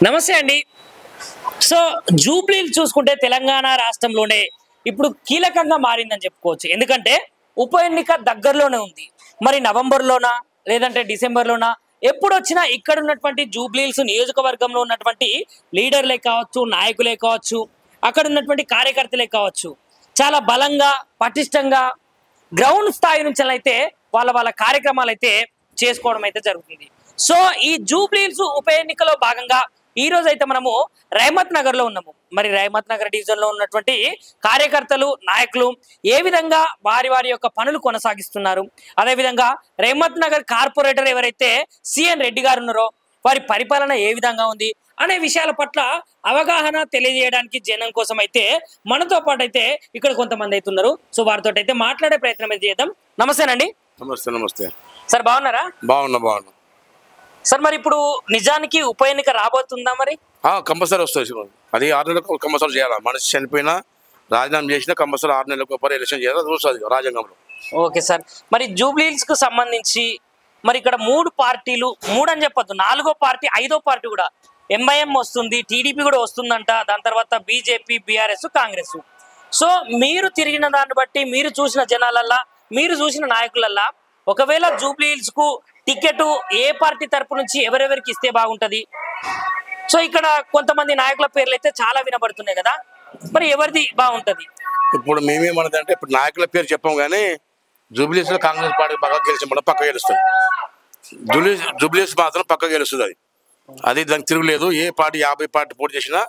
నమస్తే అండి. సో జూబ్లీలు చూసుకుంటే తెలంగాణ రాష్ట్రంలోనే ఇప్పుడు కీలకంగా మారిందని చెప్పుకోవచ్చు. ఎందుకంటే ఉప ఎన్నిక దగ్గరలోనే ఉంది. మరి నవంబర్లోనా లేదంటే డిసెంబర్లోనా ఎప్పుడు వచ్చినా ఇక్కడ ఉన్నటువంటి జూబ్లీల్స్ నియోజకవర్గంలో ఉన్నటువంటి లీడర్లే కావచ్చు, నాయకులే కావచ్చు, అక్కడ ఉన్నటువంటి కార్యకర్తలే కావచ్చు, చాలా బలంగా పటిష్టంగా గ్రౌండ్ స్థాయి నుంచి అయితే వాళ్ళ కార్యక్రమాలు అయితే చేసుకోవడం అయితే జరుగుతుంది. సో ఈ జూబ్లీల్స్ ఉప ఎన్నికలో భాగంగా ఈ రోజు అయితే మనము రహమత్ నగర్ లో ఉన్నాము. మరి రహమత్ నగర్ డివిజన్ లో ఉన్నటువంటి కార్యకర్తలు, నాయకులు ఏ విధంగా వారి యొక్క పనులు కొనసాగిస్తున్నారు, అదే విధంగా రహమత్ నగర్ కార్పొరేటర్ ఎవరైతే సిఎన్ రెడ్డి గారు ఉన్నారో వారి పరిపాలన ఏ విధంగా ఉంది అనే విషయాల పట్ల అవగాహన తెలియజేయడానికి జనం కోసం అయితే మనతో పాటు అయితే ఇక్కడ కొంతమంది అయితే ఉన్నారు. సో వారితో అయితే మాట్లాడే ప్రయత్నం అయితే చేద్దాం. నమస్తేనండి. నమస్తే. నమస్తే సార్, బాగున్నారా? బాగున్నా. సార్, మరి ఇప్పుడు నిజానికి ఉప ఎన్నిక రాబోతుందా? మరి కంపల్సరీ వస్తుంది. అది 6 నెలలకు కంపల్సరీ చేయాలి. మనిషి చనిపోయినా రాజీనామా చేసినా కంపల్సరీ 6 నెలలకు ఒకసారి ఎలక్షన్ చేయాలి. చూస్తుంది రాజ్యాంగంలో. ఓకే సార్, మరి జూబ్లీహిల్స్ కు సంబంధించి మరి ఇక్కడ 3 పార్టీలు, 3 అని చెప్పొద్దు, 4వ పార్టీ 5వ పార్టీ కూడా ఎంఐఎం వస్తుంది, టీడీపీ కూడా వస్తుందంట, దాని తర్వాత బీజేపీ, బీఆర్ఎస్, కాంగ్రెస్. సో మీరు తిరిగిన దాన్ని బట్టి, మీరు చూసిన జనాలల్లా, మీరు చూసిన నాయకులల్లా ఒకవేళ జూబ్లీహిల్స్ కు టికెట్ ఏ పార్టీ తరపు నుంచి ఎవరెవరికి ఇస్తే బాగుంటది? సో ఇక్కడ కొంతమంది నాయకుల పేర్లు అయితే చాలా వినబడుతున్నాయి కదా, మరి ఎవరిది బాగుంటది? ఇప్పుడు మేమేమన్నదంటే ఇప్పుడు నాయకుల పేరు చెప్పాం కానీ జూబ్లీస్ లో కాంగ్రెస్ పార్టీ బాగా గెలిచి పక్క గెలుస్తుంది. జూబ్లీస్ మాత్రం పక్క గెలుస్తుంది. అది దానికి తిరుగులేదు. ఏ పార్టీ 50 పార్టీ పోటీ చేసినా,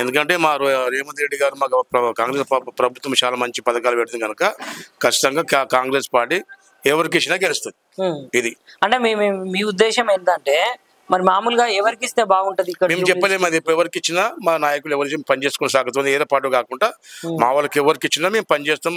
ఎందుకంటే మా రేవంత్ రెడ్డి గారు మాకు కాంగ్రెస్ ప్రభుత్వం చాలా మంచి పథకాలు పెడుతుంది కనుక ఖచ్చితంగా కాంగ్రెస్ పార్టీ ఎవరికి ఇచ్చినా గెలుస్తుంది. ఇది అంటే మీ ఉద్దేశం ఏంటంటే మరి మామూలుగా ఎవరికి ఇస్తే బాగుంటది? ఇక్కడ మేము చెప్పలేము. అది ఎవరికి ఇచ్చినా మా నాయకులు ఎవరికి పని చేసుకుని సాగుతుంది. ఏదో పాటు కాకుండా మా వాళ్ళకి ఎవరికి ఇచ్చినా మేము పని చేస్తాం,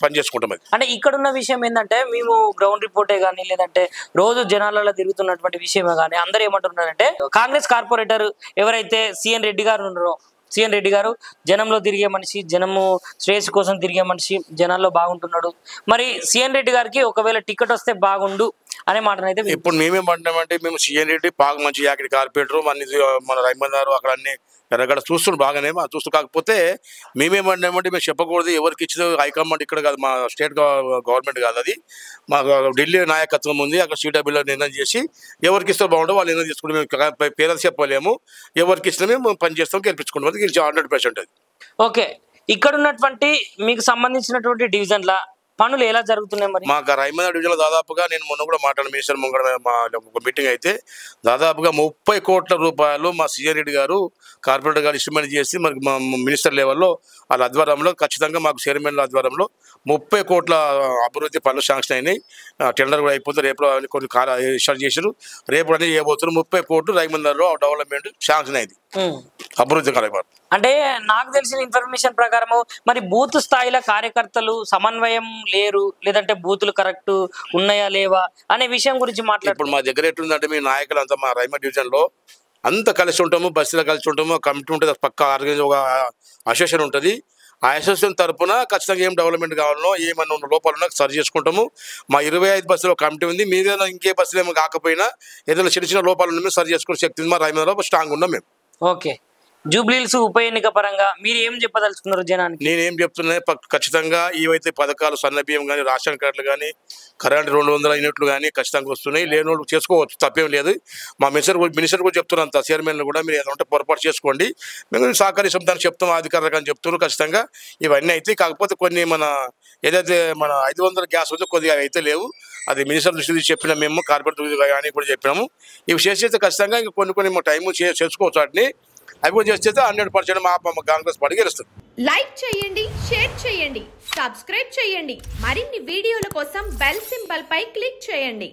పని చేసుకుంటాం. అది అంటే ఇక్కడ ఉన్న విషయం ఏంటంటే మేము గ్రౌండ్ రిపోర్టే కానీ లేదంటే రోజు జనాలలో తిరుగుతున్నటువంటి విషయమే కానీ అందరూ ఏమంటున్నారంటే కాంగ్రెస్ కార్పొరేటర్ ఎవరైతే సిఎన్ రెడ్డి గారు ఉన్నారో, సిఎన్ రెడ్డి గారు జనంలో తిరిగే మనిషి, జనము శ్రేయస్సు కోసం తిరిగే మనిషి, జనాల్లో బాగుంటున్నాడు. మరి సిఎన్ రెడ్డి గారికి ఒకవేళ టికెట్ వస్తే బాగుండు అనే మాటనైతే ఇప్పుడు మేమేమంటున్నామంటే మేము సిఎన్ రెడ్డి బాగా మంచి యాకిడి కార్పొరేటర్ అన్ని మన రైమందారు అక్కడ అన్ని ఎరగడ చూస్తున్నాం బాగానే చూస్తూ. కాకపోతే మేమేమంటామంటే మేము చెప్పకూడదు ఎవరికి ఇచ్చిన హైకమాండ్ ఇక్కడ కాదు, మా స్టేట్ గవర్నమెంట్ కాదు, అది మా ఢిల్లీ నాయకత్వం ఉంది. అక్కడ సీడబ్ల్యూలో నిర్ణయం చేసి ఎవరికి ఇస్తే బాగుంటుందో వాళ్ళు నిర్ణయం తీసుకుంటాం. మేము పేరెంట్స్ చెప్పలేము. ఎవరికి ఇచ్చినా మేము పని చేస్తాం, గెలిపించుకుంటాం. అది గెలిచి 100% అది. ఓకే, ఇక్కడ ఉన్నటువంటి మీకు సంబంధించినటువంటి డివిజన్ల పనులు ఎలా జరుగుతున్నాయి? మరి మాకు రైమంద డివిజన్లో దాదాపుగా నేను మొన్న కూడా మాట్లాడిన మినిస్టర్ ముంగడ మా మీటింగ్ అయితే దాదాపుగా 30 కోట్ల రూపాయలు మా సిఎన్ రెడ్డి గారు కార్పొరేటర్ గారు ఇస్టిమేట్ చేసి మనకి మా మినిస్టర్ లెవెల్లో వాళ్ళ ఆధ్వర్యంలో ఖచ్చితంగా మాకు చైర్మన్ల ఆధ్వర్యంలో 30 కోట్ల అభివృద్ధి పనులు శాంక్షన్ అయినాయి. టెండర్ కూడా అయిపోతుంది. రేపు కొన్ని స్టార్ట్ చేశారు, రేపు అనేది చేయబోతున్నారు. 30 కోట్లు రైమందర్లో డెవలప్మెంట్ శాంక్షన్ అయింది, అభివృద్ధి కార్యక్రమం. అంటే నాకు తెలిసిన ఇన్ఫర్మేషన్ ప్రకారము మరి బూత్ స్థాయిలో కార్యకర్తలు సమన్వయం లేరు, లేదంటే బూతులు కరెక్ట్ ఉన్నాయా లేవా అనే విషయం గురించి మాట్లాడు. ఇప్పుడు మా దగ్గర ఎట్లుందంటే మీ నాయకులు అంతా మా రైమ డివిజన్ లో అంతా కలిసి ఉంటాము, బస్సులో కలిసి ఉంటాము, కమిటీ ఉంటుంది, పక్క ఆర్గనైజ్ ఒక అసోసియేషన్ ఉంటుంది. ఆ అసోసియేషన్ తరఫున ఖచ్చితంగా ఏం డెవలప్మెంట్ కావాలనో ఏమన్నా ఉన్న లోపాలు ఉన్నా సరి చేసుకుంటాము. మా 25 బస్సులో కమిటీ ఉంది. మీరేదో ఇంకే బస్సులు ఏమో కాకపోయినా ఏదైనా చిన్న లోపాలు ఉన్నా సరి చేసుకునే శక్తి ఉంది. మా రైమంలో స్ట్రాంగ్ ఉన్నాం మేము. ఓకే, జూబ్లీహిల్స్ ఉప ఎన్నిక పరంగా మీరు ఏం చెప్పదలుచుకున్నారు జనానికి? నేనేం చెప్తున్నా, ఖచ్చితంగా ఏవైతే పథకాలు సన్నబియ్యం కానీ, రేషన్ కార్డులు కానీ, కరెంట్ 200 యూనిట్లు కానీ ఖచ్చితంగా వస్తున్నాయి. లేని వాళ్ళు చేసుకోవచ్చు, తప్పేం లేదు. మా మినిస్టర్ కూడా చెప్తున్నారు, చైర్మన్లు కూడా మీరు ఏదంటే పొరపాటు చేసుకోండి, మేము సహకరిస్తాం దాన్ని చెప్తాం, అధికారులు అని చెప్తున్నారు. ఖచ్చితంగా ఇవన్నీ అయితే కాకపోతే కొన్ని ఏదైతే మన 500 గ్యాస్ వచ్చి కొద్దిగా అయితే లేవు. అది మినిస్టర్ దృష్టి చెప్పినాం, మేము కార్పొరేటర్ కానీ కూడా చెప్పినాము. ఇవి చేస్తే ఖచ్చితంగా ఇంకా కొన్ని టైము చేసుకోవచ్చు. వాటిని అవి కూడా చేస్తే 100% మా కాంగ్రెస్ పార్టీ గెలుస్తుంది. లైక్ చేయండి, షేర్ చేయండి, సబ్స్క్రైబ్ చేయండి. మరిన్ని వీడియోల కోసం బెల్ సింబల్ పై క్లిక్ చేయండి.